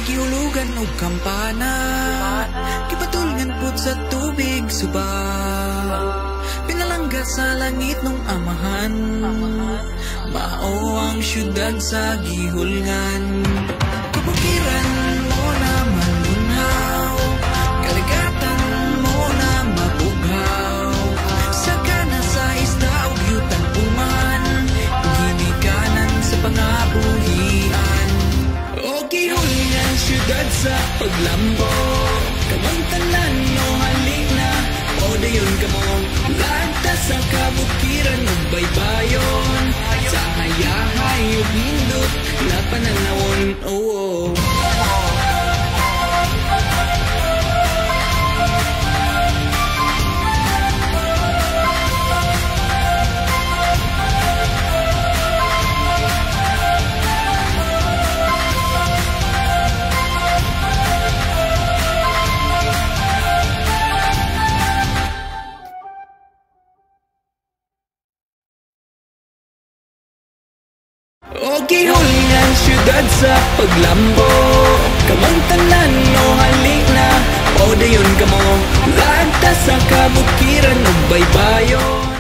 gihulugan og kampana, gipadulngan pud sa tubig suba, pinalangga sa langit nung amahan, mao ang syudad sa gihulngan. Kabukiran mo na malunhaw, kaligatan mo na mabughaw, sagana sa isda ug yutan uman, ginikanan sa pangabuhian. O gihulngan syudad sa paglambo, kamang tanan no halik na, o dayon kamo lagta sa kabukiran ug baybayon, sa hayahay ug hindot na pananawon. Oh, o gihulngan syudad sa paglambo, kamang tanan no halik na, o dayon kamo lagta sa kabukiran ug baybayon.